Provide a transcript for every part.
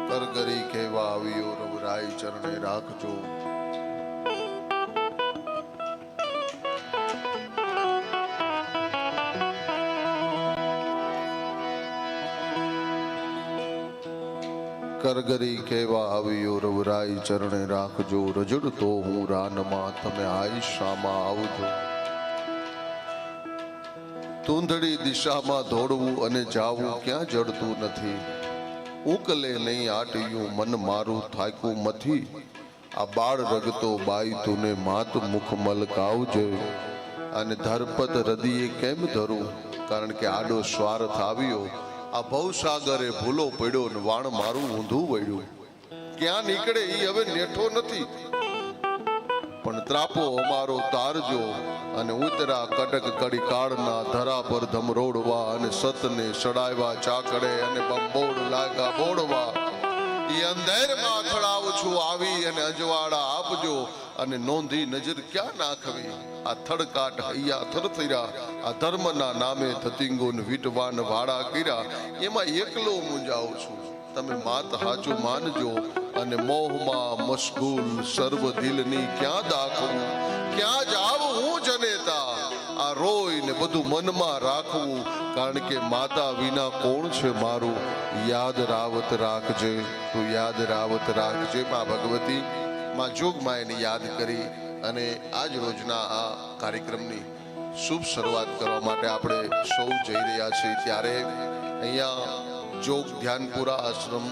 કરગરી કહેવા આવ્યો રવરાય ચરણે રાખજો. કરગરી કહેવા આવ્યો રવરાય ચરણે રાખજો. રજડતો હું રાનમાં તમે આયશામાં આવજો. ધૂંધળી દિશામાં દોડવું અને જાવું ક્યાં જડતું નથી. ઉકલે નહીં આટ્યું મન મારું થાક્યું મથી. આ બાળ રગતો બાઈ તુને માત મુખ મલકાવજે. અને ધરપત હૃદયે કેમ ધરું, કારણ કે આડો સ્વાર્થ આવ્યો. આ ભવસાગરે ભૂલો પડ્યો ને વાણ મારું ઊંધું વળ્યું. ક્યાં નીકળે ઈ હવે નેઠો નથી, પણ ત્રાપો અમારો તારજો. અને ઉતરા કટક કડી કાળના ધરા પર ધમરોડવા. અને સતને સડાવ્યા ચાકડે અને બંબોડ લાગા બોડવા. ઈ અંધેરમાં અથડાવું છું આવી અને અજવાળા આપજો. અને નોંધી નજર ક્યાં નાખવી, આ થડકાટ હૈયા થરથર્યા. આ ધર્મના નામે ધતિંગોન વીટવાન વાળા કર્યા. એમાં એકલો મૂંઝાવું છું, તમે માત હાચું માનજો. અને મોહમાં મશગુલ સર્વ દિલની ક્યાં દાખવું, ક્યાં જાવું હું જનેતા. આ રોય ને બધું મનમાં રાખવું, કારણ કે માતા વિના કોણ છે મારું. યાદ રાવત રાખજે, તું યાદ રાવત રાખજે. માં ભગવતી માં જોગમાયાને યાદ કરી અને આજ રોજના આ કાર્યક્રમની શુભ શરૂઆત કરવા માટે આપણે સૌ જઈ રહ્યા છીએ. ત્યારે અહીંયા જોગ ધ્યાનપુરા આશ્રમ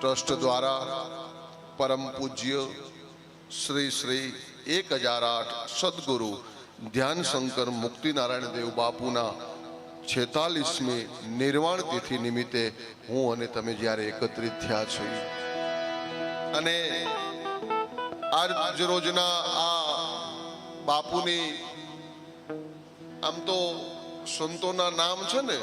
ટ્રસ્ટ દ્વારા પરમ પૂજ્ય શ્રી શ્રી 1008 સદગુરુ ધ્યાન શંકર મુક્તિનારાયણ દેવ બાપુના 46મી નિર્વાણ તિથિ નિમિત્તે હું અને તમે જ્યારે એકત્રિત થયા છીએ અને આજ રોજના આ બાપુની આમ તો સંતોના નામ છે ને,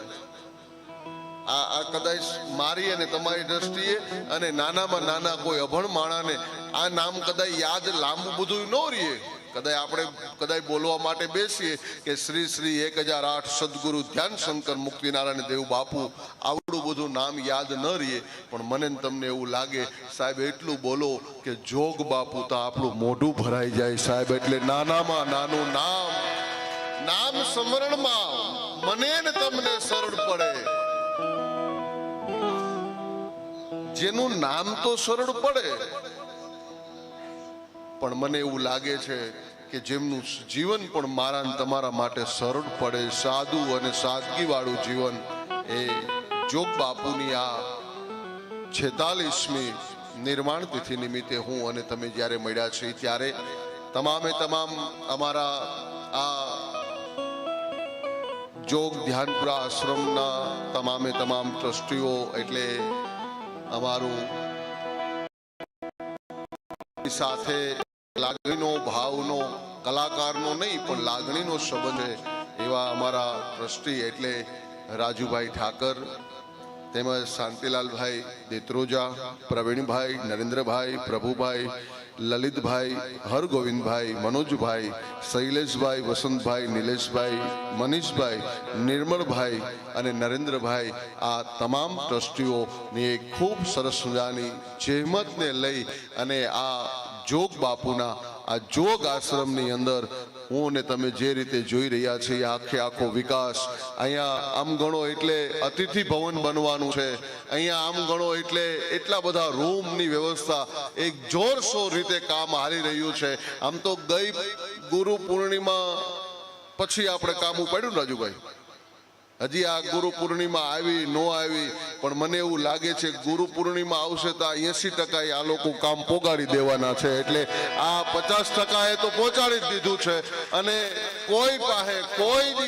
આ કદાચ મારી અને તમારી દ્રષ્ટિએ અને નાનામાં નાના કોઈ અભણ માણાને આ નામ કદાચ યાદ લાંબુ બધું ન રહીએ. કદાચ બોલવા માટે બેસીએ કે શ્રી શ્રી 1008 સદગુરુ ધ્યાન શંકર મુક્તિનારાયણ દેવ બાપુ, આવડું બધું નામ યાદ ન રહીએ. પણ મને તમને એવું લાગે સાહેબ એટલું બોલો કે જોગ બાપુ તો આપણું મોઢું ભરાઈ જાય સાહેબ. એટલે નાનામાં નાનું નામ સ્મરણમાં મને ને તમને સરળ પડે. જેનું નામ તો સરળ પડે, પણ મને એવું લાગે છે કે જેમનું જીવન પણ મારા ને તમારા માટે સરળ પડે, સાદું અને સાદગી વાળું જીવન, એ જોગ બાપુની આ 46મી નિર્વાણ તિથિ નિમિત્તે હું અને તમે જ્યારે મળ્યા છીએ ત્યારે તમામે તમામ અમારા આ જોગ ધ્યાનપુરા આશ્રમના તમામે તમામ ટ્રસ્ટીઓ, એટલે અમારું સાથે લાગણીનો ભાવનો કલાકારનો નહીં પણ લાગણીનો સંબંધ છે એવા અમારા ટ્રસ્ટી એટલે રાજુભાઈ ઠાકર, તેમજ શાંતિલાલભાઈ દેત્રોજા, પ્રવીણભાઈ, નરેન્દ્રભાઈ, પ્રભુભાઈ, લલિતભાઈ, હરગોવિંદભાઈ, મનોજભાઈ, શૈલેષભાઈ, વસંતભાઈ, નિલેશભાઈ, મનીષભાઈ, નિર્મળભાઈ અને નરેન્દ્રભાઈ, આ તમામ ટ્રસ્ટીઓની એક ખૂબ સરસ મજાની જહેમતને લઈ અને આ જોગ બાપુના આ જોગ આશ્રમની અંદર હું ને તમે જે રીતે જોઈ રહ્યા છીએ આખો વિકાસ અહીંયા આમ ગણો એટલે અતિથિ ભવન બનવાનું છે. અહીંયા આમ ગણો એટલે એટલા બધા રૂમની વ્યવસ્થા એક જોરશોર રીતે કામ હાલી રહ્યું છે. આમ તો ગઈ ગુરુ પૂર્ણિમા પછી આપણે કામ ઉપાડ્યું રાજુભાઈ, હજી આ ગુરુ પૂર્ણિમા આવી ન આવી, પણ મને એવું લાગે છે ગુરુ પૂર્ણિમા આવશે તો 80% આ લોકો કામ પોગાડી દેવાના છે. એટલે આ 50% તો પહોંચાડી જ દીધું છે. અને કોઈ પાસે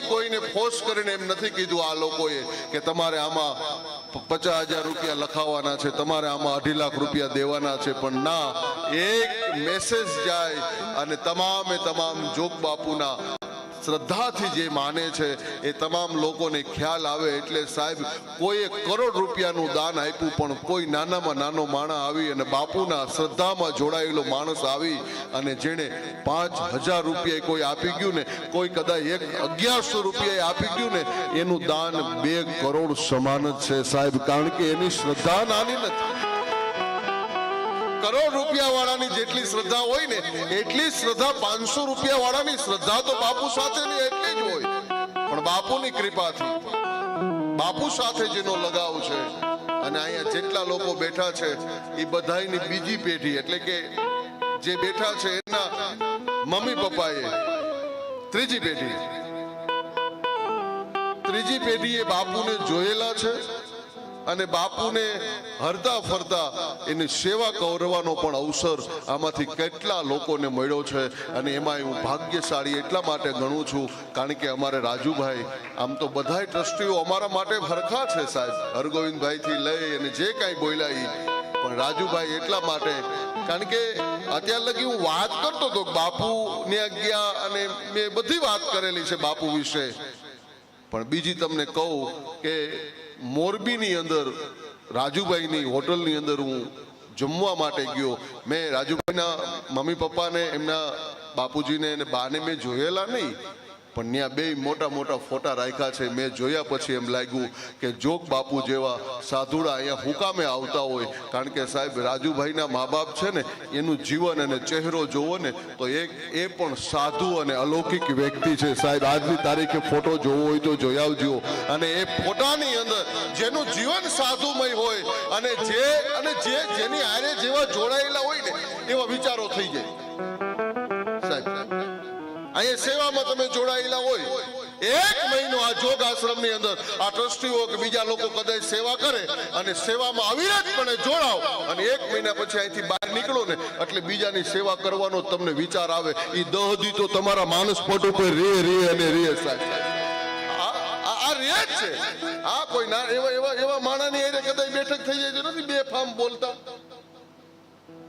કોઈને ફોર્સ કરીને એમ નથી કીધું આ લોકોએ કે તમારે આમાં 50,000 રૂપિયા લખાવાના છે, તમારે આમાં 2.5 લાખ રૂપિયા દેવાના છે. પણ ના, એક મેસેજ જાય અને તમામે તમામ જોગ બાપુના શ્રદ્ધાથી જે માને છે એ તમામ લોકોને ખ્યાલ આવે એટલે સાહેબ કોઈએ કરોડ રૂપિયાનું દાન આપ્યું પણ કોઈ નાનામાં નાનો માણસ આવી અને બાપુના શ્રદ્ધામાં જોડાયેલો માણસ આવી અને જેણે 5,000 રૂપિયા કોઈ આપી ગયું ને, કોઈ કદાચ 1100 રૂપિયા આપી ગયું ને, એનું દાન 2 કરોડ સમાન જ છે સાહેબ, કારણ કે એની શ્રદ્ધા નાની નથી. કરોડ રૂપિયા વાળાની જેટલી શ્રદ્ધા હોય ને એટલી શ્રદ્ધા 500 રૂપિયા વાળાની શ્રદ્ધા તો બાપુ સાથેની એટલી જ હોય. પણ બાપુની કૃપાથી બાપુ સાથે જેનો લગાવ છે, અને અહીંયા જેટલા લોકો બેઠા છે એ બધાની બીજી પેઢી એટલે કે જે બેઠા છે એના મમ્મી પપ્પાએ ત્રીજી પેઢીએ બાપુને જોયેલા છે અને બાપુને હરતા ફરતા એની સેવા કરવાનો પણ અવસર આમાંથી કેટલા લોકોને મળ્યો છે. અને એમાં હું ભાગ્યશાળી એટલા માટે ગણું છું કારણ કે અમારે રાજુભાઈ, આમ તો બધાય ટ્રસ્ટીઓ અમારા માટે હરખા છે સાહેબ, હરગોવિંદભાઈથી લઈ અને જે કાંઈ બોલ્યા પણ રાજુભાઈ એટલા માટે, કારણ કે અત્યાર લગી હું વાત કરતો હતો બાપુની આજ્ઞા અને મેં બધી વાત કરેલી છે બાપુ વિશે. પણ બીજી તમને કહું કે મોરબીની અંદર રાજુભાઈની હોટલની અંદર હું જમવા માટે ગયો. મેં રાજુભાઈના મમ્મી પપ્પાને, એમના બાપુજીને અને બાને મેં જોયેલા નહીં, પણ ત્યાં 2 મોટા મોટા ફોટા રાખ્યા છે. મેં જોયા પછી એમ લાગ્યું કે જોગ બાપુ જેવા સાધુડા અહીંયા હુકામે આવતા હોય, કારણ કે સાહેબ રાજુભાઈના મા બાપ છે ને એનું જીવન અને ચહેરો જોવો ને તો એ પણ સાધુ અને અલૌકિક વ્યક્તિ છે સાહેબ. આજની તારીખે ફોટો જોવો હોય તો જોઈ આવજો. અને એ ફોટાની અંદર જેનું જીવન સાધુમય હોય અને જેની હારે જેવા જોડાયેલા હોય ને એવા વિચારો થઈ જાય સાહેબ. અહીંયા સેવામાં તમે જોડાયેલા હોય, 1 મહિનો આ જોગ આશ્રમની અંદર આ ટ્રસ્ટીઓ કે બીજા લોકો કદાચ સેવા કરે અને સેવામાં અવિરતપણે જોડાવ અને 1 મહિના પછી અહીંથી બહાર નીકળો ને એટલે બીજાની સેવા કરવાનો તમને વિચાર આવે. એ દહદી તો તમારા માનસ પટ ઉપર રે સાહેબ. આ રે જ છે. આ કોઈ ના એવા માણાની હારે કદાચ બેઠક થઈ જાય તો નથી બેફામ બોલતા.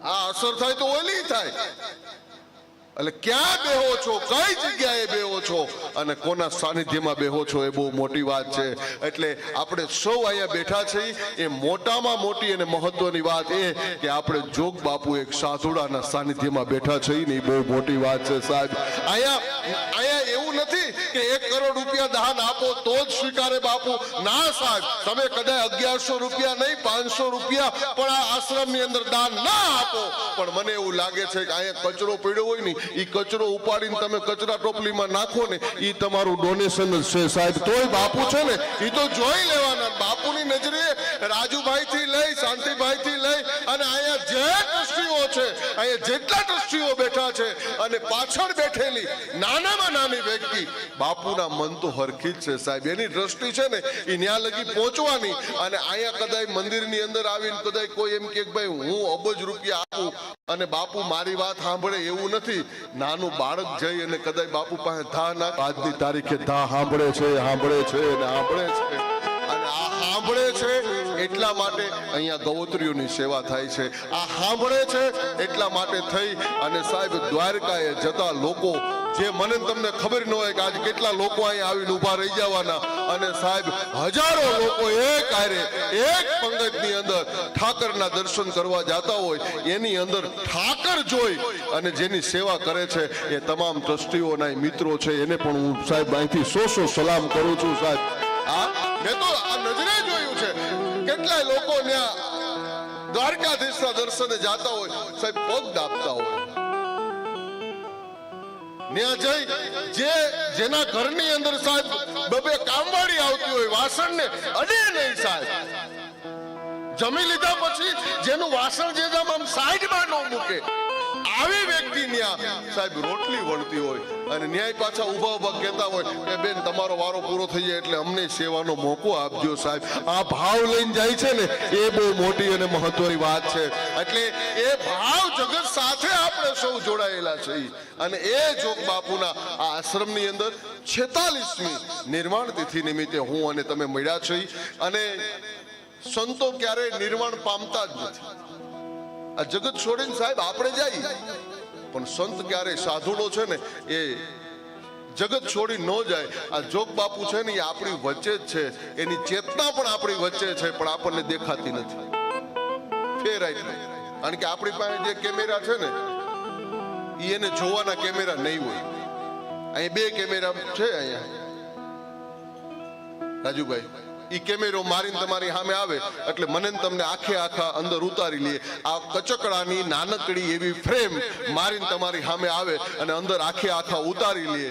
આ અસર થાય તો ઓલી થાય. એટલે ક્યાં બેહો છો, કઈ જગ્યાએ બેહો છો અને કોના સાનિધ્યમાં બેહો છો એ બહુ મોટી વાત છે. એટલે આપણે સૌ અહીંયા બેઠા છીએ એ મોટામાં મોટી અને મહત્વની વાત એ કે આપણે જોગ બાપુ એક સાધુડાના સાનિધ્યમાં બેઠા છીએ ને એ બહુ મોટી વાત છે સાહેબ. અહીંયા એવું નથી કે 1 કરોડ રૂપિયા દાન આપો તો જ સ્વીકારે બાપુ. ના સાહેબ, તમે કદાચ 1100 રૂપિયા નહીં 500 રૂપિયા પણ આ આશ્રમની અંદર દાન ના આપો, પણ મને એવું લાગે છે કે અહીંયા કચરો પડ્યો હોય ને એ કચરો ઉપાડીને તમે કચરા ટોપલીમાં નાખો ને એ તમારું ડોનેશન જ છે સાહેબ. તોય બાપુ છે ને એ તો જોઈ લેવાના. બાપુની નજરે રાજુભાઈ થી લઈ શાંતિભાઈ થી લઈ અને અહીંયા જે ટ્રસ્ટીઓ છે, અહીંયા જેટલા ટ્રસ્ટીઓ બેઠા છે અને પાછળ બેઠેલી નાનામાં નાની વ્યક્તિ, બાપુના મન તો હરખી જ છે સાહેબ. એની દ્રષ્ટિ છે ને એ ન્યા લગી પહોંચવાની. અને અહીંયા કદાચ મંદિરની અંદર આવીને કદાચ કોઈ એમ કે ભાઈ હું અબજ રૂપિયા આપું અને બાપુ મારી વાત સાંભળે એવું નથી. નાનું બાળક જઈ અને કદાચ બાપુ પાસે ધા ના, આજની તારીખે ધા સાંભળે છે અને સાંભળે છે અને આ સાંભળે છે એટલા માટે અહીંયા ગૌત્રીઓની સેવા થાય છે. આ સાંભળે છે એટલા માટે થઈ અને સાહેબ દ્વારકાએ જતા લોકો જે મને તમને ખબર ન હોય કે આજે કેટલા લોકો અહીંયા આવીને ઉભા રહી જવાના અને સાહેબ હજારો લોકો એક પંગતની અંદર ઠાકરના દર્શન કરવા જતા હોય, એની અંદર ઠાકર જોઈ અને જેની સેવા કરે છે એ તમામ ટ્રસ્ટીઓના મિત્રો છે એને પણ હું સાહેબ અહીંથી 100 સલામ કરું છું સાહેબ. મેં તો આ નજરે જોયું છે કેટલાય લોકો ત્યાં દ્વારકાધીશના દર્શને જતા હોય સાહેબ, પગ દાબતા હોય. ત્યાં જઈ જેના ઘરની અંદર સાહેબ 2 કામવાળી આવતી હોય, વાસણ ને અડે નહીં સાહેબ. જમી લીધા પછી જેનું વાસણ જે આમ સાઈડમાં ન મૂકે આવી વ્યક્તિ ન્યા સાહેબ રોટલી વળતી હોય અને ન્યાય પાછા ઉભા કહેતા હોય કે બેન તમારો વારો પૂરો થઈ જાય એટલે અમને સેવાનો મોકો આપજો સાહેબ. આ ભાવ લઈને જાય છે ને એ બહુ મોટી અને મહત્વની વાત છે. એટલે એ ભાવ જગત સાથે આપણે સૌ જોડાયેલા છીએ અને એ જોગ બાપુના આ આશ્રમની અંદર 46મી નિર્માણ તિથિ નિમિત્તે હું અને તમે મળ્યા છીએ. અને સંતો ક્યારેય નિર્વાણ પામતા જ નથી. આ જગત છોડીને સાહેબ આપણે જઈએ પણ સંત ક્યારે સાધુડો છે ને એ જગત છોડી ન જાય. આ જોગ બાપુ છે ને એ આપણી વચ્ચે જ છે, એની ચેતના પણ આપણી વચ્ચે છે, પણ આપણને દેખાતી નથી. ફેરાય નહીં. કારણ કે આપણી પાસે જે કેમેરા છે ને એ એને જોવાના કેમેરા નહીં હોય. અહીં 2 કેમેરા છે અહીંયા રાજુભાઈ, ઈ કેમેરો મારીને તમારી સામે આવે એટલે મને ને તમને આખે આખા અંદર ઉતારી લે. આ કચકડાની નાનકડી એવી ફ્રેમ મારીને તમારી સામે આવે અને અંદર આખે આખા ઉતારી લે.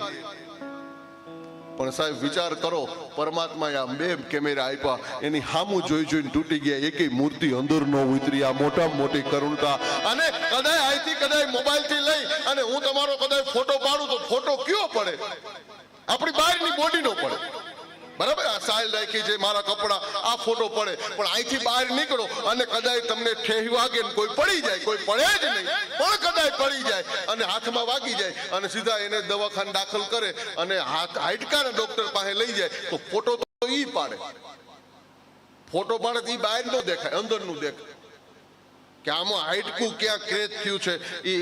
પણ સાહેબ વિચાર કરો, પરમાત્માએ આ 2 કેમેરા આપ્યા, એની સામું જોઈ જોઈને તૂટી ગયા, એકેય મૂર્તિ અંદર ન ઉતરી. આ મોટામાં મોટી કરુણતા. અને કદાચ અહીંથી કદાચ મોબાઈલથી લઈ અને હું તમારો કદાચ ફોટો પાડું તો ફોટો કયો પડે? આપણી બહારની બોડી નો પડે. બરાબર, આ સાયલ રાખી છે, મારા કપડા, આ ફોટો પડે. પણ અહીંથી બહાર નીકળો અને કદાચ તમને ઠેહી વાગે ને કોઈ પડી જાય, કોઈ પડે જ નહીં પણ કદાચ પડી જાય અને હાથમાં વાગી જાય અને સીધા એને દવાખાને દાખલ કરે અને હાડકાના ડોક્ટર પાસે લઈ જાય તો ફોટો તો ઈ પાડે. ફોટો પાડે તો ઈ બહાર નો દેખાય, અંદરનું દેખાય કે આમાં હાડકું ક્યાં ક્રેક થયું છે. એ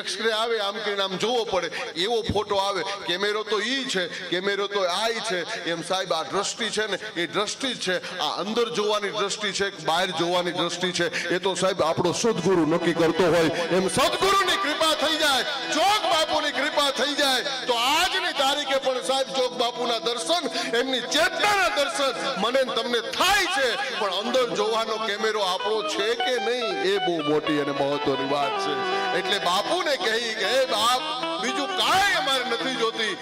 એક્સરે આવે આમ કરીને આમ જોવો પડે, એવો ફોટો આવે. કેમેરો તો ઈ છે, કેમેરો તો આ છે. એમ સાહેબ આ દ્રષ્ટિ છે ને એ દ્રષ્ટિ જ છે. આ અંદર જોવાની દ્રષ્ટિ છે, બહાર જોવાની દ્રષ્ટિ છે. એ તો સાહેબ આપણો સદગુરુ નક્કી કરતો હોય. એમ સદગુરુની કૃપા થઈ જાય, જોગ બાપુની કૃપા થઈ જાય તો આજની તારીખે પણ સાહેબ જોગ બાપુના દર્શન, એમની ચેતનાના દર્શન મને તમને થાય છે. પણ અંદર જોવાનો કેમેરો આપણો છે કે નહીં એ બહુ મોટી અને મહત્વની વાત છે. એટલે બાપુને કહી કે હે બાપ, બીજું કાંઈ અમારે નથી જોતી.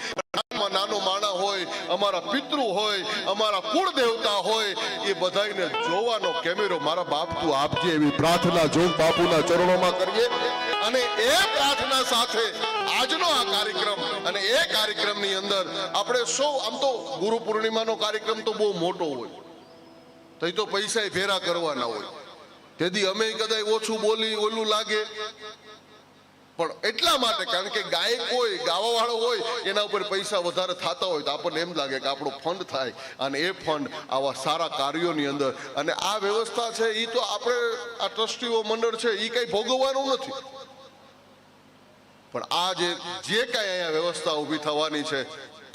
નાનો માણા હોય, અમારા પિતૃ હોય, અમારા કુળ દેવતા હોય, એ બધાને જોવાનો કેમેરો મારા બાપ તું આપજે, એવી પ્રાર્થના જોગ બાપુના ચરણોમાં કરીએ. અને એ પ્રાર્થના સાથે આજનો આ કાર્યક્રમ અને એ કાર્યક્રમની અંદર આપણે સૌ, આમ તો ગુરુ પૂર્ણિમાનો કાર્યક્રમ તો બહુ મોટો હોય, તો પૈસા ભેરા કરવાના હોય. તેથી અમે કદાચ ઓછું બોલી ઓલું લાગે, પણ એટલા માટે કારણ કે ગાયક હોય, ગાવા વાળો હોય, એના ઉપર પૈસા વધારે થતા હોય તો આપણને એમ લાગે કે આપણો ફંડ થાય અને એ ફંડ આવા સારા કાર્યોની અંદર. અને આ વ્યવસ્થા છે એ તો આપણે આ ટ્રસ્ટીઓ મંડળ છે એ કઈ ભોગવવાનું નથી, પણ આ જે કઈ અહીંયા વ્યવસ્થા ઊભી થવાની છે,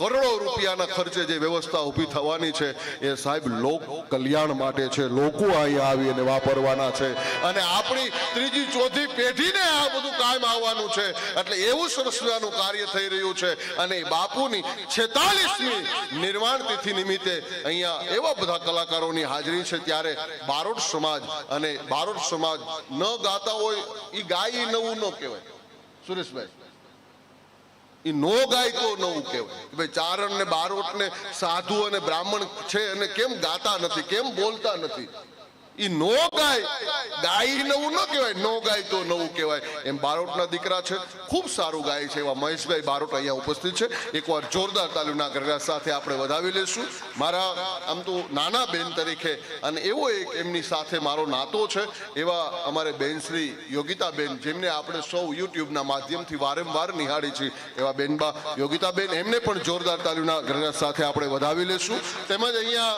કરોડો રૂપિયાના ખર્ચે જે વ્યવસ્થા ઊભી થવાની છે એ સાહેબ લોક કલ્યાણ માટે છે. લોકો અહીંયા આવી અને વાપરવાના છે અને આપણી 3જી 4જી પેઢીને આ બધું કાયમ આવવાનું છે. એટલે એવું સરસ કાર્ય થઈ રહ્યું છે. અને બાપુની 46મી નિર્વાણ તિથિ નિમિત્તે અહીંયા એવા બધા કલાકારોની હાજરી છે. ત્યારે બારોટ સમાજ અને બારોટ સમાજ ન ગાતા હોય એ ગાય નવું ન કહેવાય. સુરેશભાઈ, એ નો ગાય તો નવું કહેવાય. ભાઈ ચારણ ને બારોટ ને સાધુ અને બ્રાહ્મણ છે અને કેમ ગાતા નથી, કેમ બોલતા નથી? એ નો ગાય, ગાય નવું ન કહેવાય, નો ગાય તો નવું કહેવાય. એમ બારોટના દીકરા છે, ખૂબ સારું ગાય છે એવા મહેશભાઈ બારોટ અહીંયા ઉપસ્થિત છે. એકવાર જોરદાર તાલીમના ગરગડા સાથે આપણે વધાવી લઈશું. મારા આમ તો નાના બેન તરીકે અને એવો એક એમની સાથે મારો નાતો છે એવા અમારે બેન શ્રી યોગિતાબેન, જેમને આપણે સૌ યુટ્યુબના માધ્યમથી વારંવાર નિહાળી છીએ, એવા બેનબા યોગિતાબેન, એમને પણ જોરદાર તાલીમના ગરગડા સાથે આપણે વધાવી લઈશું. તેમજ અહીંયા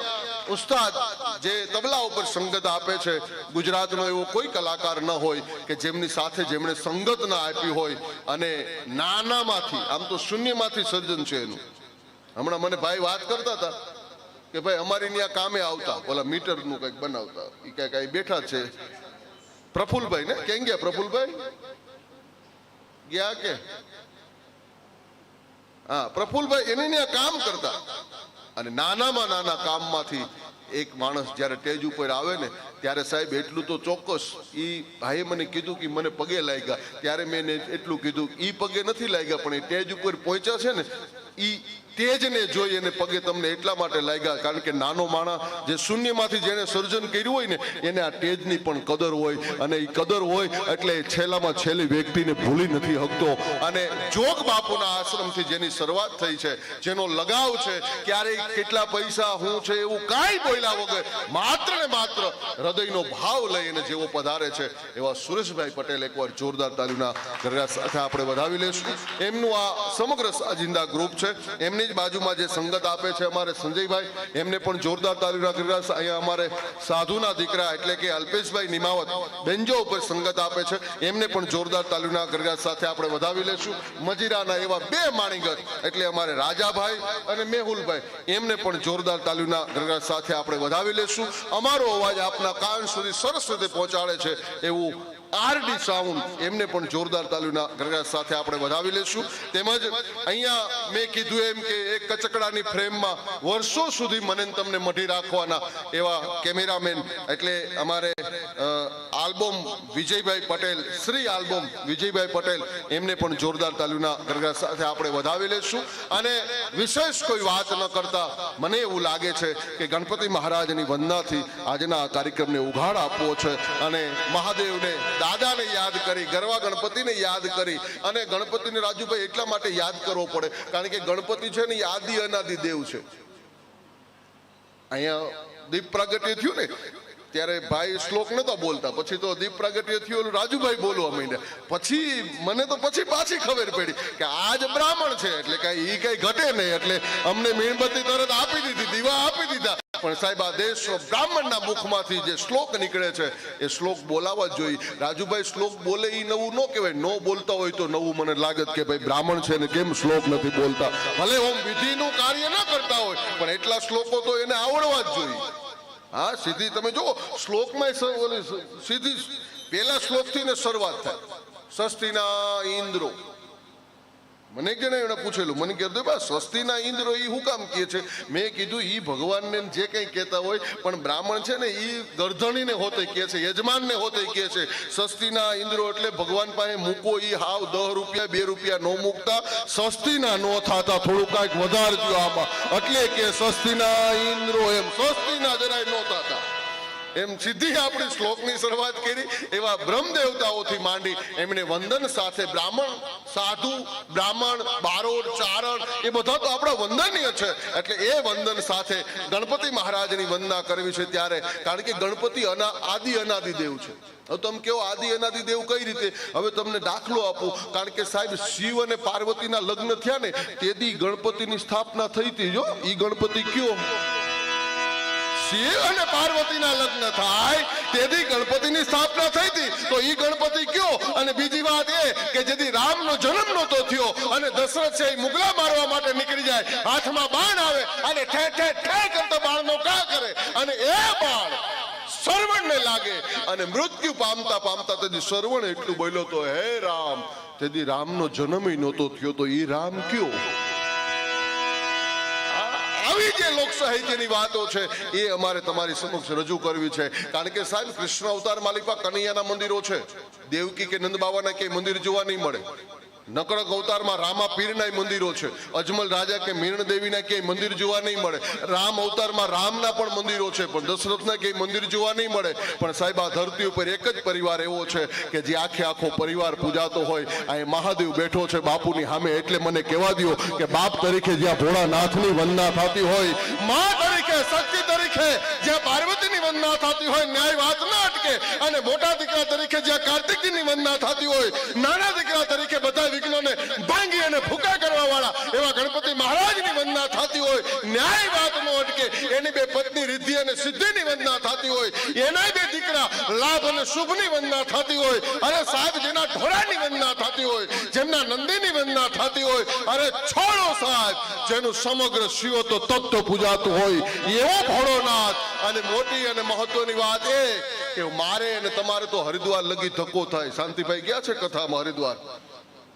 ઉસ્તાદ જે તબલા ઉપર સંગત આપે છે, ગુજરાતનો એવો કોઈ કલાકાર ન હોય કે જેમની સાથે જેમણે સંગત ના આપી હોય અને નાનામાંથી આમ તો શૂન્યમાંથી સર્જન છે એનું. હમણાં મને ભાઈ વાત કરતા હતા કે ભાઈ અમારી ત્યાં કામે આવતા, ઓલા મીટરનું કંઈક બનાવતા, એ કઈ બેઠા છે પ્રફુલભાઈ ને, ક્યાં ગયા પ્રફુલભાઈ? ગયા કે હા, પ્રફુલભાઈ એને ત્યાં કામ કરતા. અને નાનામાં નાના કામમાંથી એક માણસ જ્યારે સ્ટેજ ઉપર આવે ને ત્યારે સાહેબ એટલું તો ચોક્કસ, એ ભાઈએ મને કીધું કે મને પગે લાગ્યા. ત્યારે મેં એટલું કીધું એ પગે નથી લાગ્યા, પણ એ સ્ટેજ ઉપર પહોંચ્યા છે ને એ તેજને જોઈ અને પગે તમને એટલા માટે લાગ્યા કારણ કે નાનો માણસ જે શૂન્યમાંથી જેને સર્જન કર્યું હોય ને એને આ તેજની પણ કદર હોય. અને એ કદર હોય એટલે છેલ્લામાં છેલ્લી વ્યક્તિને ભૂલી નથી શકતો. અને જોગ બાપુના આશ્રમથી જેની શરૂઆત થઈ છે, જેનો લગાવ છે, ક્યારેય કેટલા પૈસા હું છે એવું કાંઈ બોલ્યા વગર માત્ર ને માત્ર હૃદયનો ભાવ લઈ અને જેવો પધારે છે એવા સુરેશભાઈ પટેલ, એકવાર જોરદાર તાલીમના ગરગડા સાથે આપણે વધાવી લઈશું. એમનું આ સમગ્ર સાજિંદા ગ્રુપ છે છે. એમની જ બાજુમાં જે સંગત આપે છે અમારે સંજયભાઈ, એમને પણ જોરદાર તાલીના ગરગડાટ. અહીંયા અમારે સાધુના દીકરા એટલે કે અલ્પેશભાઈ નિમાવત બેન્જો ઉપર સંગત આપે છે, એમને પણ જોરદાર તાલીના ગરગડાટ સાથે આપણે વધાવી લેશું. મજીરાના એવા બે માણીગર એટલે અમારે રાજાભાઈ અને મેહુલભાઈ, એમને પણ જોરદાર તાલીના ગરગડાટ સાથે આપણે વધાવી લેશું. અમારો અવાજ આપના કાન સુધી સરસ રીતે પહોંચાડે છે એવું આરડી સાઉન્ડ, એમને પણ જોરદાર તાલીના ગરગડાટ સાથે આપણે વધાવી લેશું. તેમજ અહીંયા મેં કીધું એમ કે એક કચકડાની ફ્રેમમાં વર્ષો સુધી મને તમને મઢી રાખવાના એવા કેમેરામેન એટલે અમારે આલ્બમ વિજયભાઈ પટેલ, શ્રી આલ્બમ વિજયભાઈ પટેલ, એમને પણ જોરદાર તાલીના ગરગડાટ સાથે આપણે વધાવી લેશું. અને વિશેષ કોઈ વાત ન કરતા મને એવું લાગે છે કે ગણપતિ મહારાજની વંદનાથી આજના આ કાર્યક્રમને ઉઘાડ આપવો છે અને મહાદેવને, દાદાને યાદ કરી, ગરવા ગણપતિને યાદ કરી. અને ગણપતિને રાજુભાઈ એટલા માટે યાદ કરવો પડે કારણ કે ગણપતિ છે ને આદિ અનાદિ દેવ છે. અહીંયા દીપ પ્રાગટ્ય થયું ને ત્યારે ભાઈ શ્લોક નતા બોલતા, પછી તો દીપ પ્રાગટ્ય થયું રાજુભાઈ બોલવા માંડ્યા. પછી મને તો પછી પાછી ખબર પડી કે આજ બ્રાહ્મણ છે એટલે કઈ ઈ કઈ ઘટે નહીં, એટલે અમને મીણબત્તી તરત આપી દીધી, દીવા આપી દીધા. પણ સાહેબ આ દેશ બ્રાહ્મણના મુખમાંથી જે શ્લોક નીકળે છે એ શ્લોક બોલાવા જ જોઈએ. રાજુભાઈ શ્લોક બોલે એ નવું ન કહેવાય, ન બોલતા હોય તો નવું મને લાગે કે ભાઈ બ્રાહ્મણ છે ને કેમ શ્લોક નથી બોલતા. ભલે ઓમ વિધિનું કાર્ય ન કરતા હોય પણ એટલા શ્લોકો તો એને આવડવા જ જોઈએ. હા, સીધી તમે જો શ્લોકમાં સીધી પેલા શ્લોકથી ને શરૂઆત થાય. સ્વસ્તિના ઇન્દ્રો, મને કે એને પૂછેલું, મને કીધું બા સ્વસ્તિના ઇન્દ્રો એ શું કામ કહે છે? મેં કીધું ઈ ભગવાનને જે કંઈ કહેતા હોય પણ બ્રાહ્મણ છે ને ઈ ગરધણીને હોતે કહે છે, યજમાનને હોતે કહે છે. સ્વસ્તિના ઇન્દ્રો એટલે ભગવાન પાસે મૂકો ઈ હાવ 10 રૂપિયા 2 રૂપિયા નો મૂકતા, સ્વસ્તિના નો થતા, થોડું કાંઈક વધારજો આમાં, એટલે કે સ્વસ્તિના ઇન્દ્રો એમ સ્વસ્તિના જરાય નો થતા એમ સીધી આપણી શ્લોકની શરૂઆત કરી. એવા બ્રહ્મ દેવતાઓથી માંડી એમને વંદન સાથે બ્રાહ્મણ, સાધુ, બ્રાહ્મણ, બારોટ, ચારણ એ બધા તો આપણા વંદનીય છે. એટલે એ વંદન સાથે ગણપતિ મહારાજની વંદના કરવી છે ત્યારે, કારણ કે ગણપતિ આદિ અનાદિ દેવ છે. હવે તમે કેવો આદિ અનાદિ દેવ કઈ રીતે? હવે તમને દાખલો આપું. કારણ કે સાહેબ શિવ અને પાર્વતીના લગ્ન થયા ને તેથી ગણપતિની સ્થાપના થઈ હતી. જો ઈ ગણપતિ કયો? શિવ અને પાર્વતીના લગ્ન થાય તેથી ગણપતિની સ્થાપના થઈ હતી, તો ઈ ગણપતિ કયો? અને બીજી વાત એ કે જેથી રામનો જન્મ નહોતો થયો અને દશરથ છે મુગલા મારવા માટે નીકળી જાય, હાથમાં બાણ આવે અને ઠે ઠે ઠે કરતો બાણનો કા કરે અને એ બાણ શ્રવણને લાગે અને મૃત્યુ પામતા પામતા તેથી શ્રવણ એટલું બોલ્યો તો હે રામ, તેથી રામનો જન્મ નહોતો થયો, તો ઈ રામ કયો? આવી જે લોક સાહિત્યની વાતો છે એ અમારે તમારી સમક્ષ રજૂ કરવી છે. કારણ કે સાહેબ કૃષ્ણ અવતાર માલિકા કનૈયાના મંદિરો છે, દેવકી કે નંદ બાવાના કે મંદિર જોવા નહીં મળે. નકળક અવતારમાં રામા પીરના મંદિરો છે, અજમલ રાજા કે મીરણ દેવીના ક્યાંય મંદિર જોવા નહીં મળે. રામ અવતારમાં રામના પણ મંદિરો છે પણ દશરથના ક્યાંય મંદિર જોવા નહીં મળે. પણ સાહેબ આ ધરતી ઉપર એક જ પરિવાર એવો છે કે જે આખો પરિવાર પૂજાતો હોય. અહીં મહાદેવ બેઠો છે બાપુની સામે, એટલે મને કહેવા દો કે બાપ તરીકે જ્યાં ભોળાનાથની વંદના થતી હોય, મા તરીકે શક્તિ તરીકે જ્યાં પાર્વતીની વંદના થતી હોય, ન્યાય વાત ન અટકે. અને મોટા દીકરા તરીકે જ્યાં કાર્તિકજીની વંદના થતી હોય, નાના દીકરા તરીકે બધા વિઘ્નોને ભાંગી અને ફૂંકા કરવા વાળા એવા ગણપતિ મહારાજની વંદના થતી હોય, ન્યાય વાત નો અટકે. એની બે પત્ની રિદ્ધિ અને સિદ્ધિની વંદના થતી હોય, એના બે દીકરા લાભ અને શુભની વંદના થતી હોય, અરે સાહેબ જેના ઢોરાની વંદના થતી હોય, જેમના નંદીની વંદના થતી હોય, અરે છોડો સાહેબ જેનું સમગ્ર શિવ તો તત્વ પૂજાતું હોય એવો ભોળોનાથ. અને મોટી અને મહત્વની વાત એ કે મારે અને તમારે તો હરિદ્વાર લગી ધક્કો થાય. શાંતિભાઈ ગયા છે કથામાં હરિદ્વાર,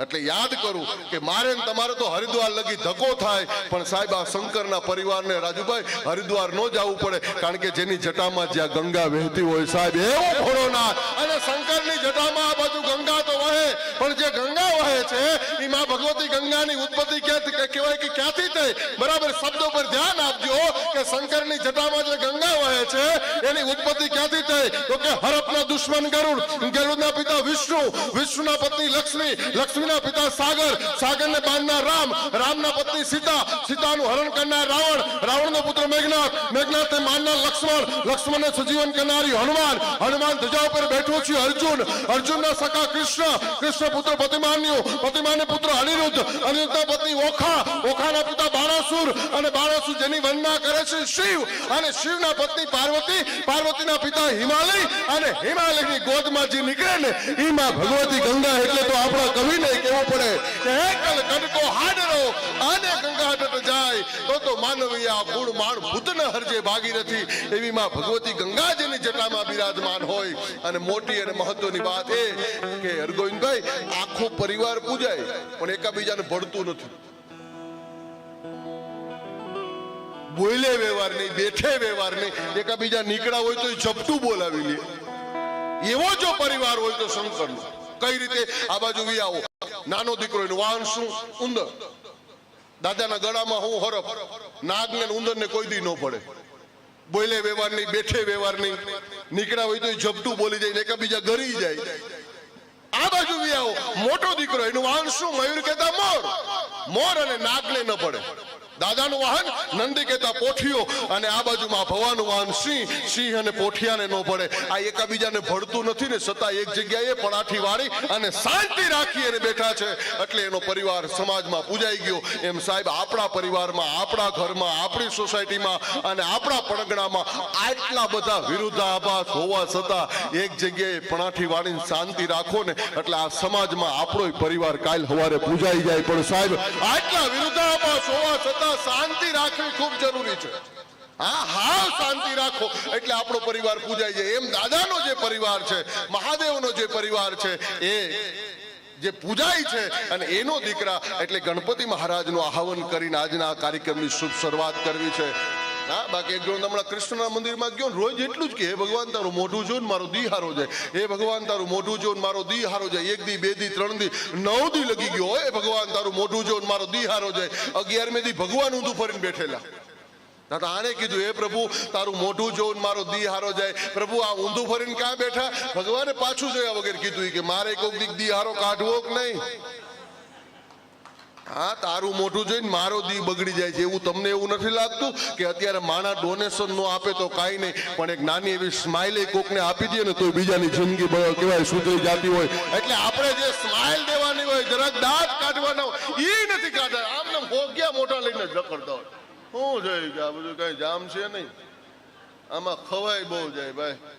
એટલે યાદ કરું કે મારે ને તમારે તો હરિદ્વાર લગી ધક્કો થાય. પણ સાહેબ આ શંકરના પરિવારને રાજુભાઈ હરિદ્વાર ન જવું પડે, કારણ કે જેની જટામાં જ્યાં ગંગા વહેતી હોય સાહેબ એવો ભોળોનાથ. અને શંકરની જટામાં આ બાજુ ગંગા તો વહે, પણ જે ગંગા વહે છે એ માં ભગવતી ગંગાની ઉત્પત્તિ કહેવાય કે ક્યાંથી થઈ? બરાબર શબ્દો પર ધ્યાન આપજો કે કે શંકરની જટામાં જે ગંગા વહે છે એની ઉત્પત્તિ ક્યાંથી થઈ? તો કે હરપના દુશ્મન ગરુડ, ગરુડના પિતા વિષ્ણુ, વિષ્ણુના પત્ની લક્ષ્મી, લક્ષ્મીના પિતા સાગર, સાગરને બાંધનાર રામ, રામના પત્ની સીતા, સીતાનું હરણ કરનાર રાવણ, રાવણનો પુત્ર મેઘનાથ, મેઘનાથને મારનાર લક્ષ્મણ, લક્ષ્મણને સજીવન કરનારી હનુમાન, હનુમાન ધજા ઉપર બેઠો છે અર્જુન, અર્જુનના સખા કૃષ્ણ, કૃષ્ણ પુત્ર પતિમાન્યુ, પતિમાન્ય પુત્ર અનિરુદ્ધ, અનિરુદ્ધના પત્ની ઓખા, ઓખાના પિતા બાણાસુર, અને બાણાસુર જેની વંદના કરે છે શિવ, અને શિવના પત્ની પાર્વતી, પાર્વતીના પિતા હિમાલય, અને હિમાલયની ગોદમાં જે નીકળે ને એમાં ભગવતી ગંગા. એટલે તો આપણા કવિને કહેવું પડે કે હે કલ કનકો હાડરો અને ગંગા તટ જાય તો માનવીયા ગુણ માણ ભૂતને હરજે ભાગી નથી. એવી માં ભગવતી ગંગા જેની જટામાં બિરાજમાન હોય. અને મોટી અને મહત્વની વાત એ કે હરગોવિંદભાઈ આખો પરિવાર પૂજાય પણ એકાબીજાને ભળતું નથી. બોલે વ્યવહાર નહીં, બેઠે વ્યવહાર નહીં, એકાબીજા નીકળ્યા હોય તો ઝપટું બોલાવી લે. એવો જો પરિવાર હોય તો શંકરનો. કઈ રીતે? આ બાજુ વી આવો, નાનો દીકરો એનું વાહન શું? ઉંદર. દાદાના ગળામાં હું હરફ, નાગને ઉંદરને કોઈ દી ન પડે. બોલે વ્યવહાર નહીં, બેઠે વ્યવહાર નહીં, નીકળ્યા હોય તો ઝપટું બોલી જાય, એકાબીજા ગરી જાય. આ બાજુ વી આવો, મોટો દીકરો એનું વાહન શું? મયુર કહેતા મોર, મોર અને નાગને ન પડે. દાદાનું વાહન નંદી કહેતા પોઠિયો, અને આ બાજુમાં ભવાનું વાહન સિંહ, સિંહ અને પોઠિયાને ન પડે. આ એકાબીજાને ભળતું નથી ને છતાં એક જગ્યાએ પડાઠી વાળી અને શાંતિ રાખી અને બેઠા છે એટલે એનો પરિવાર સમાજમાં પૂજાઈ ગયો. એમ સાહેબ આપણા પરિવારમાં, આપણા ઘરમાં, આપણી સોસાયટીમાં અને આપણા પડગણામાં આટલા બધા વિરુદ્ધાભાસ હોવા છતાં એક જગ્યાએ પડાઠી વાળીને શાંતિ રાખો ને એટલે આ સમાજમાં આપણો પરિવાર કાલ સવારે પૂજાઈ જાય. પણ સાહેબ આટલા વિરુદ્ધાભાસ હોવા છતાં શાંતિ રાખવી ખૂબ જરૂરી છે. હા હા, શાંતિ રાખો એટલે આપણો પરિવાર પૂજાઈ જાય. એમ દાદાનો જે પરિવાર છે, મહાદેવનો જે પરિવાર છે એ જે પૂજાય છે અને એનો દીકરા એટલે ગણપતિ મહારાજનું આહવાન કરીને આજના આ કાર્યક્રમની શુભ શરૂઆત કરવી છે. હા, બાકી એક જોડે હમણાં કૃષ્ણના મંદિરમાં ગયો રોજ એટલું જ કે હે ભગવાન તારું મોઢું જો ને મારો દી હારો જાય, હે ભગવાન તારું મોઢું જો ને મારો દી હારો જાય. 1 દી 2 દી 3 દી 9 દી લગી ગયો. હે ભગવાન તારું મોઢું જો ને મારો દી હારો જાય. 11મે દી ભગવાન ઊંધું ફરીને બેઠેલા. આને કીધું હે પ્રભુ તારું મોઢું જો ને મારો દી હારો જાય. પ્રભુ આ ઊંધું ફરીને ક્યાં બેઠા? ભગવાને પાછું જોયા વગર કીધું કે મારે કોઈક દી દી હારો કાઢવો કે નહીં. હા, તારું મોઢું જોઈને મારો દી બગડી જાય છે. એવું તમને એવું નથી લાગતું કે અત્યારે માણા ડોનેશન નો આપે તો કાંઈ નહીં, પણ એક નાની એવી સ્માઇલ કોકને આપી દે ને તો બીજાની જિંદગી કહેવાય સુધરી જતી હોય. એટલે આપણે જે સ્માઇલ દેવાની હોય, જરાક દાંત કાઢવાના હોય, એ નથી કાઢતા. આમને ભોગ્યા મોટા લઈને જ રખડતા હોય. શું જાય કે આ બધું કઈ જામ છે નહીં, આમાં ખવાય બહુ જાય ભાઈ.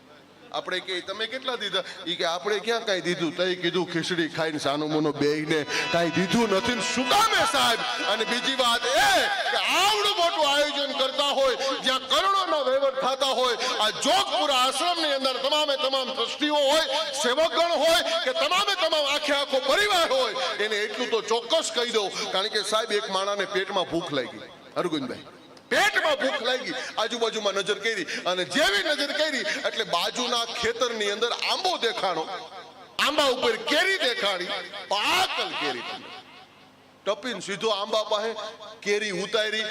આપણે કે તમે કેટલા દીધા? એ કે આપણે ક્યાં કઈ દીધું? તઈ કીધું ખીચડી ખાઈને સાનું મોનો બેહીને કઈ દીધું નથી. શું કામે સાહેબ? અને બીજી વાત એ કે આવડું મોટું આયોજન કરતા હોય, જ્યાં કરોડોના વહીવટ થતા હોય, આ જોગપુરા આશ્રમની અંદર તમામે તમામ ટ્રસ્ટીઓ હોય, સેવકગણ હોય કે તમામે તમામ આખે આખો પરિવાર હોય, એને એટલું તો ચોક્કસ કહી દઉં. કારણ કે સાહેબ એક માણાને પેટમાં ભૂખ લાગી. હરગોવિંદભાઈ, પેટમાં ભૂખ લાગી, આજુબાજુમાં નજર કરી અને જેવી નજર કરી એટલે બાજુના ખેતરની અંદર આંબો દેખાણો, આંબા ઉપર કેરી દેખાણી, પાકલ કેરી ટપીને સીધો આંબા પાસે કેરી ઉતારી,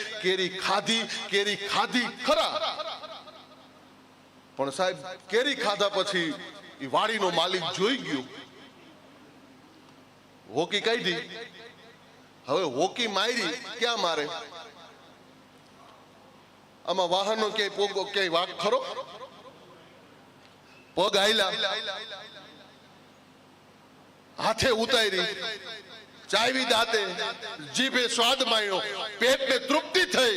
કેરી ખાધી ખરા. પણ સાહેબ કેરી ખાધા પછી એ વાડીનો માલિક જોઈ ગયો, હોકી કાઢી. હવે હોકી મારી ક્યાં મારે? આમાં વાહનો ક્યાંય પોગો ક્યાંય વાક ખરો? પગ આયલા, હાથે ઉતારી, ચાવી દાંતે, જીભે સ્વાદ માણ્યો, પેટને તૃપ્તિ થઈ,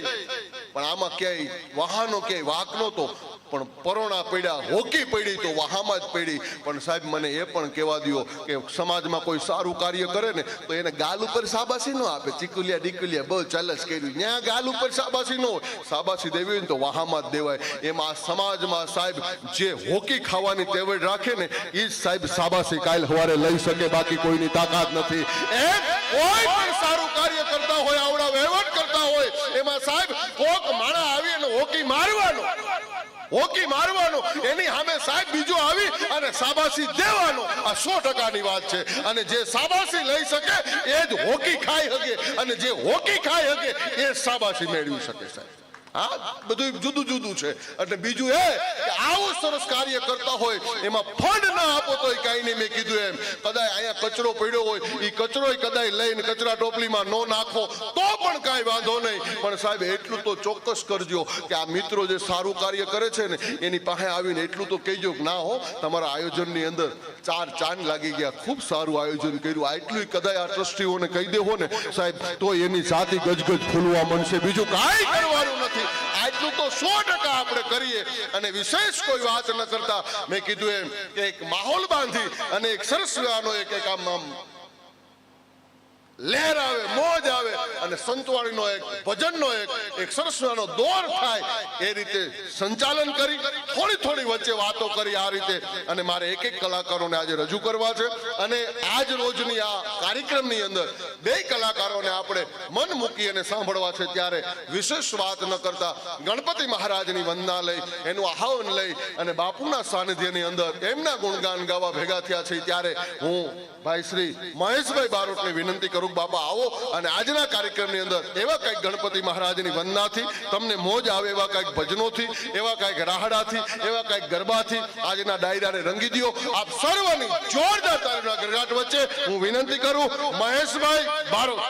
પણ આમાં ક્યાંય વાહનો ક્યાંય વાક નહોતો. પણ પરોણા પડ્યા, હોકી પડી તો વાહામાં જ પડી. પણ સાહેબ મને એ પણ કહેવા દો કે સમાજમાં કોઈ સારું કાર્ય કરે ને તો એને ગાલ ઉપર શાબાશી ન આપે. ચીકુલિયા ડીકુલિયા બહુ ચાલસ કર્યું, ત્યાં ગાલ ઉપર શાબાશી ન હોય. શાબાશી દેવી હોય ને તો વાહામાં જ દેવાય. એમાં સમાજમાં સાહેબ જે હોકી ખાવાની ટેવડ રાખે ને એ જ સાહેબ શાબાશી કાલ સવારે લઈ શકે, બાકી કોઈની તાકાત નથી. એમ કોઈ પણ સારું કાર્ય કરતા હોય, આવડા વહીવટ કરતા હોય, એમાં સાહેબ કોક માણા આવી અને હોકી મારવાનો, હોકી મારવાનો, એની સામે સાહેબ બીજો આવી અને શાબાશી દેવાનો. આ 100%ની વાત છે. અને જે શાબાશી લઈ શકે એ જ હોકી ખાઈ શકે, અને જે હોકી ખાઈ શકે એ શાબાશી મેળવી શકે સાહેબ. આ બધું જુદું જુદું છે. એટલે બીજું એ કે આવું સરસ કાર્ય કરતા હોય એમાં ફંડ ના આપો તો કઈ નહીં. મેં કીધું એમ કદાચ અહીંયા કચરો પડ્યો હોય એ કચરો કદાચ લઈને કચરા ટોપલીમાં ન નાખો તો પણ કાંઈ વાંધો નહીં, પણ સાહેબ એટલું તો ચોક્કસ કરજો કે આ મિત્રો જે સારું કાર્ય કરે છે ને એની પાસે આવીને એટલું તો કહેજો કે ના હો તમારા આયોજનની અંદર 4 ચાંદ લાગી ગયા, ખૂબ સારું આયોજન કર્યું. આટલું કદાચ આ ટ્રસ્ટીઓને કહી દેવો ને સાહેબ તો એની છાતી ગજગજ ફૂલવા માંડશે. બીજું કાંઈ કરવાનું નથી. આટલું તો 100% આપણે કરીએ. અને વિશેષ કોઈ વાત ન કરતા મેં કીધું એમ કે એક માહોલ બાંધી અને એક સરસ એક આમ લહેર આવે, મોજ આવે અને સંતવાણીનો એક ભજનનો એક સરસ દોર થાય એ રીતે સંચાલન કરી થોડી વચ્ચે વાતો કરી આ રીતે. અને મારે એક કલાકારોને આજે રજૂ કરવા છે. અને આજ રોજની આ કાર્યક્રમની અંદર 2 કલાકારોને આપણે મન મૂકી અને સાંભળવા છે. ત્યારે વિશેષ વાત ન કરતા ગણપતિ મહારાજની વંદના લઈ એનું આહવાન લઈ અને બાપુના સાનિધ્યની અંદર એમના ગુણગાન ગાવા ભેગા થયા છે. ત્યારે હું ભાઈ શ્રી મહેશભાઈ બારોટને વિનંતી કરું બાપા આવો અને આજના કાર્યક્રમની અંદર એવા કંઈક ગણપતિ મહારાજની વંદનાથી તમને મોજ આવે, એવા કંઈક ભજનોથી, એવા કંઈક રાહડાથી, એવા કંઈક ગરબાથી આજના ડાયરાને રંગી દો. આપ સર્વની જોરદાર તાળીના ગરજાટ વચ્ચે હું વિનંતી કરું મહેશભાઈ બારોટ.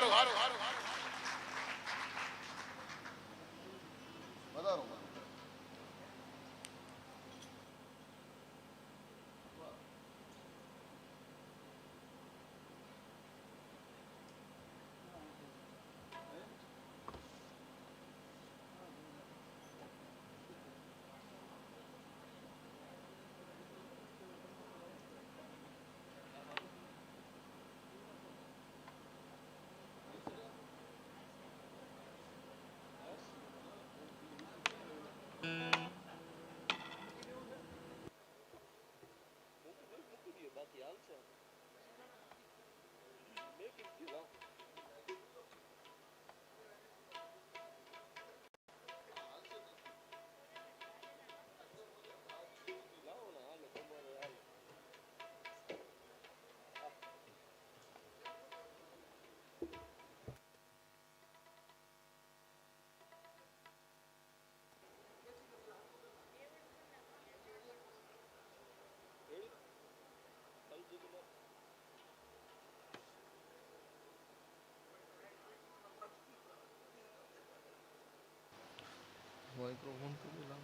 માઇક્રોફોન તો બોલા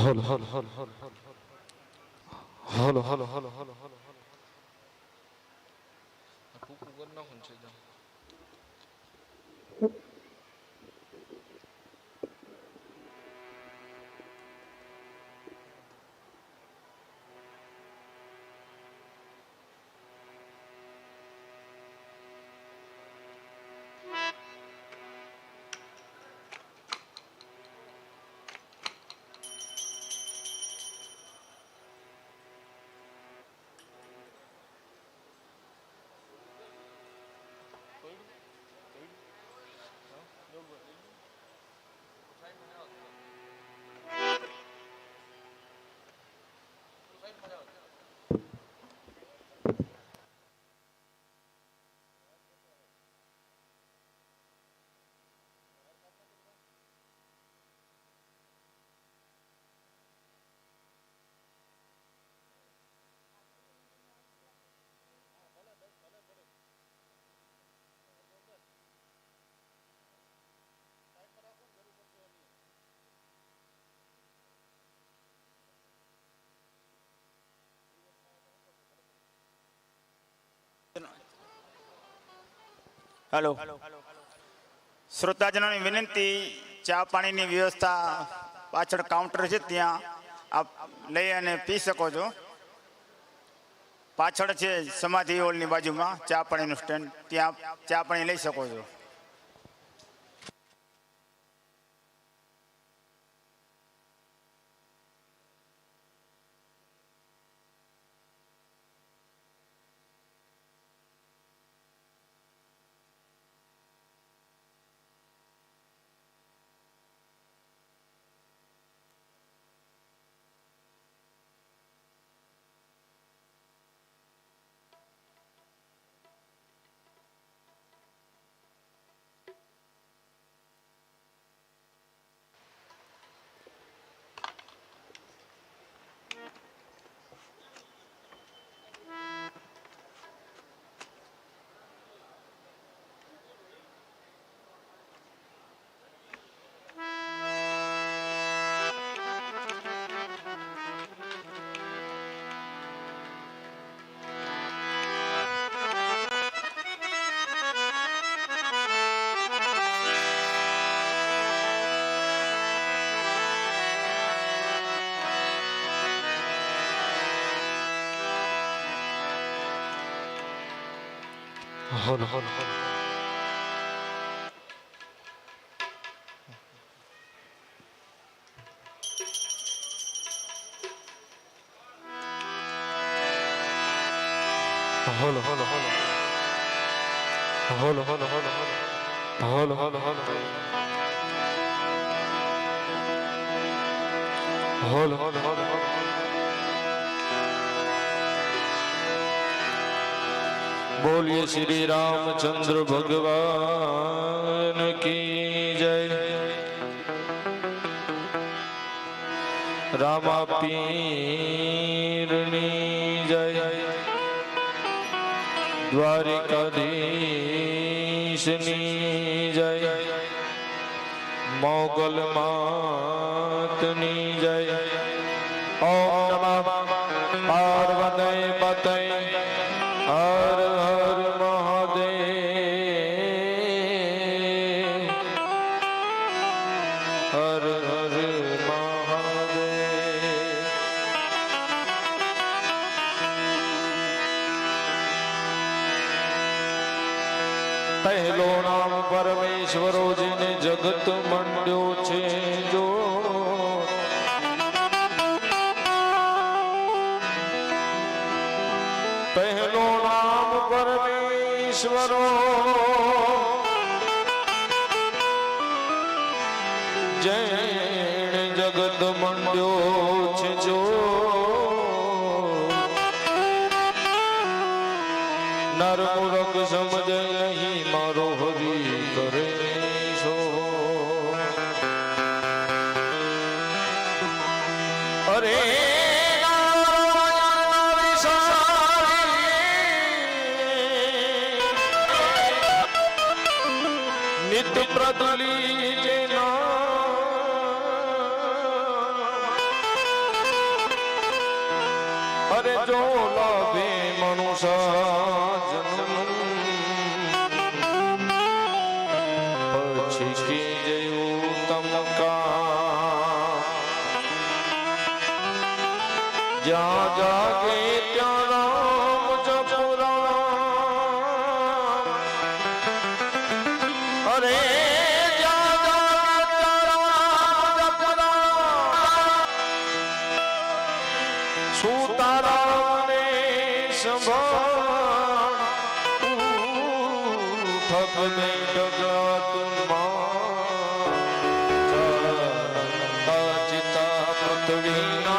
hello hello hello hello hello hello hello hello hello કુકુ કર નાખું છે જા हेलो श्रोताजनों ने विनंती चा पानी की व्यवस्था पाछड़ काउंटर है त्या आप लई अने पी सको छो। પાછળ છે સમાધિ હોલની બાજુમાં ચા પાણીનું સ્ટેન્ડ, ત્યાં ચા પાણી લઈ શકો છો. Hello hello hello hello hello hello hello hello hello hello hello hello hello hello hello बोलिए श्री रामचंद्र भगवान की जय। रामा पीरनी जय। द्वारिकाधीशनी जय। मोगल मातनी जय। ओम नमः पार्वती पतये हर हर महादेव हर हर महादेव। पहलो नाम परमेश्वरो जिने जगत मंड्यो छे जो पहलो नाम परमेश्वरो जैन जगत मंड्यो छे जो नर मूर्ख समझे नहीं मारो हरि करे सो। अरे नित प्रदली अरे जो लाभे मनुष्य जन्म પછી की जयु तम का जा जागे त्या राम जपुरा अरे जा जागे त्या राम जपुरा सुताराम ने संभाळ ठग दे डगला तुमा चिता पृथ्वी ना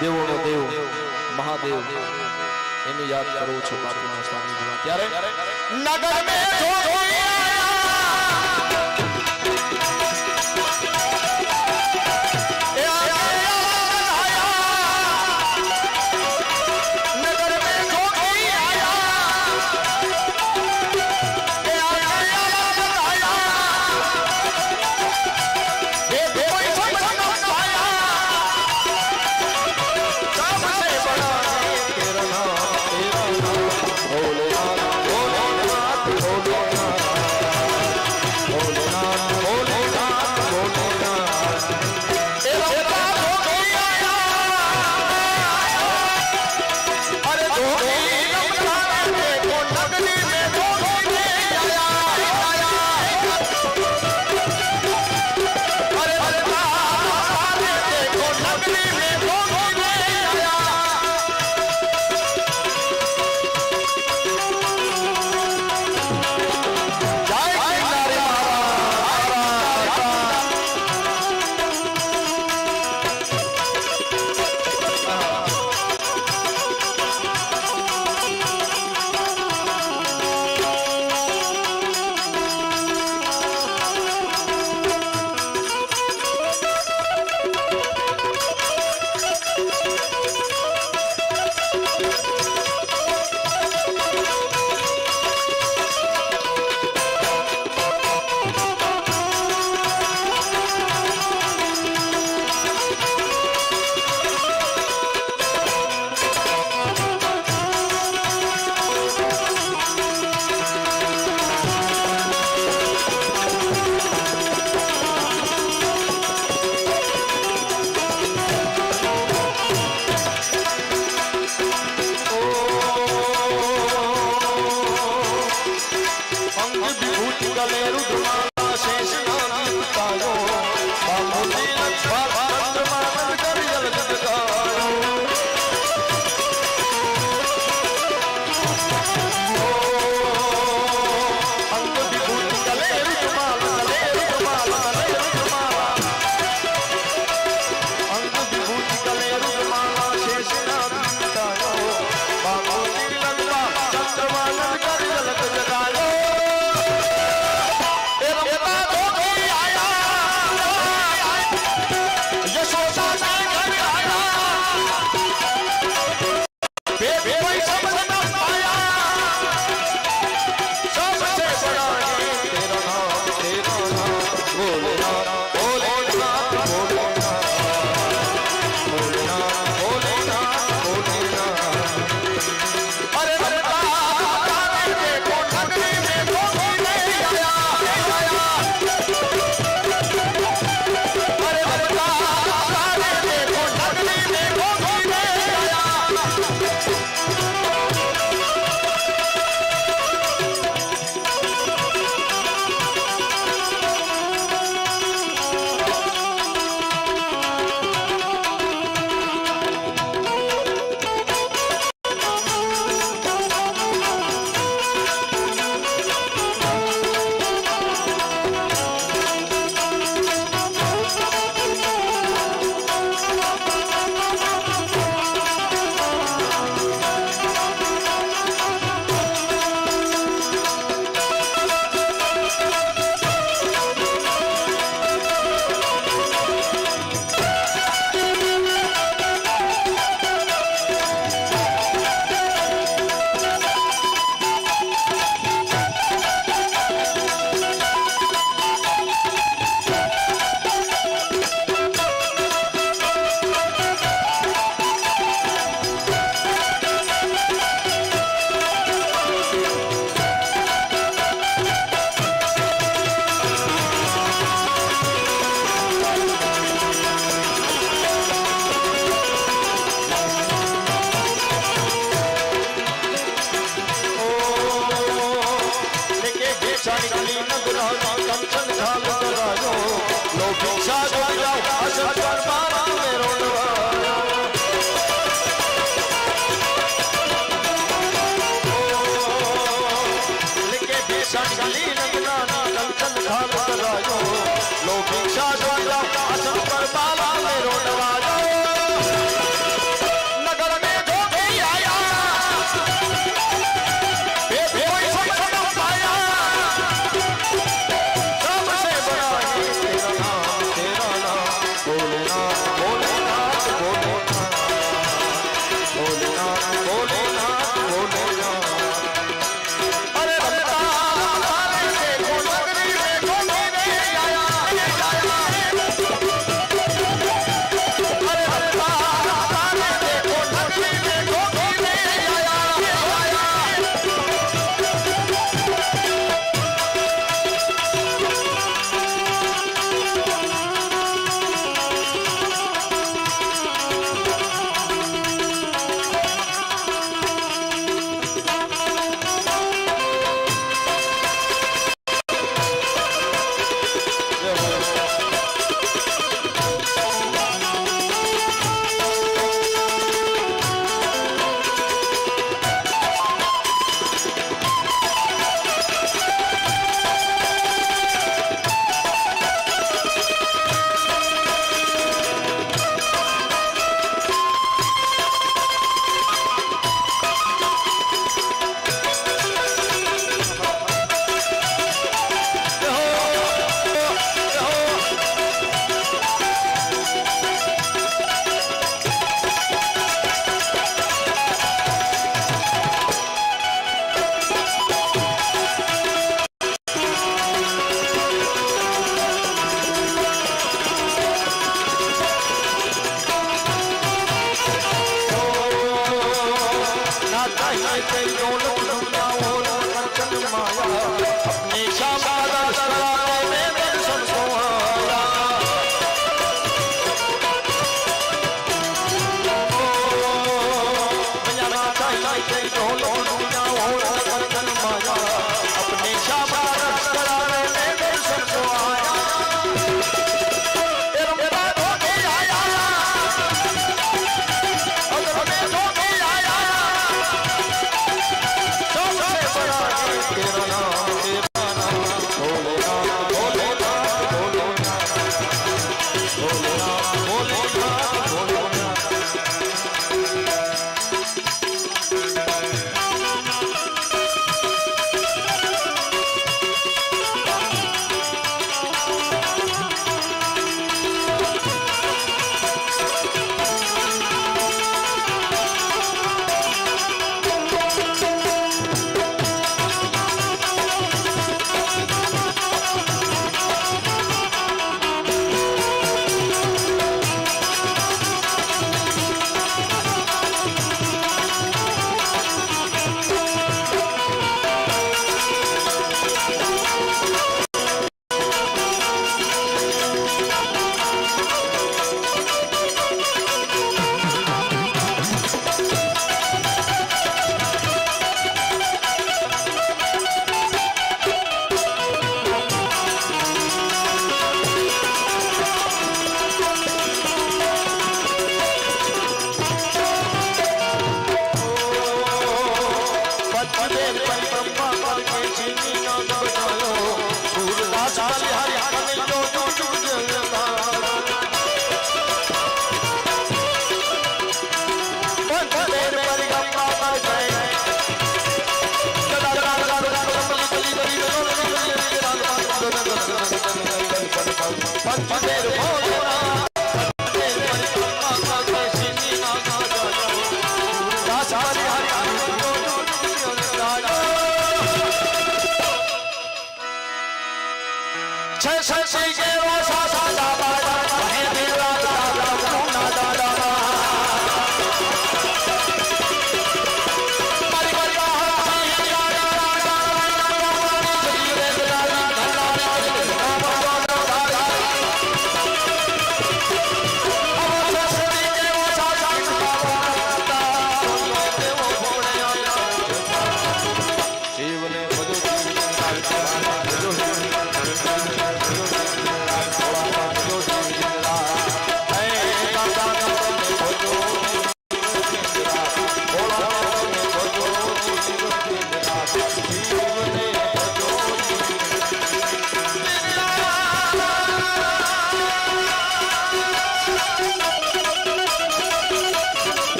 દેવોનો દેવ મહાદેવ એને યાદ કરો છો બાપુના સ્થાને ત્યારે નગર મે જોગી भिक्षा जोड़ा आसन पर बाला मेरो नवाजा नगर में जो भी आया कोई समझ न पाया सबसे बड़ा है तेरा नाम भोलेनाथ भोलेनाथ भोलेनाथ भोलेनाथ भोलेनाथ अरे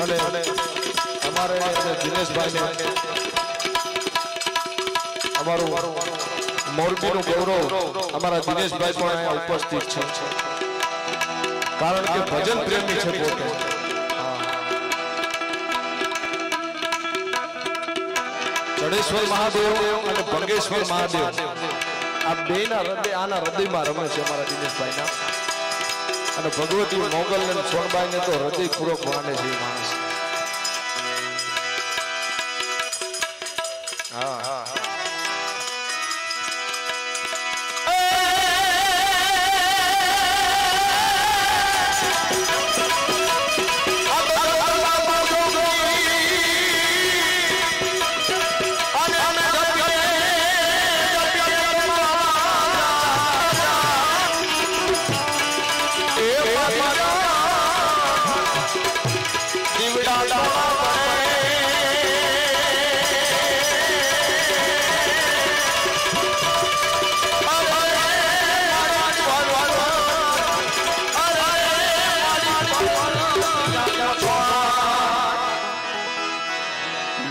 અને અમારે દિનેશભાઈને અમારું મોરબીનું ગૌરવ અમારા દિનેશભાઈ પણ અહીંયા ઉપસ્થિત છે કારણ કે ભજન પ્રેમી છે પોતે. જડેશ્વર મહાદેવ અને ભંગેશ્વર મહાદેવ આ બેના હૃદય આના હૃદયમાં રમે છે અમારા દિનેશભાઈના. અને ભગવતી મોગલ અને સોનબાઈને તો હૃદયપૂર્વક માને છે એ માણસ. હા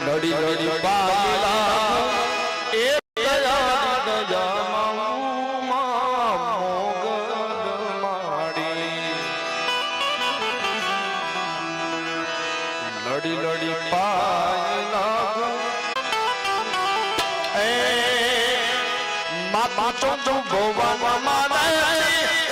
લડી લડી બાગલા એ દયા દયા મોગલ માડી લડી લડી બાગલા એ માતા તો ભગવાન માને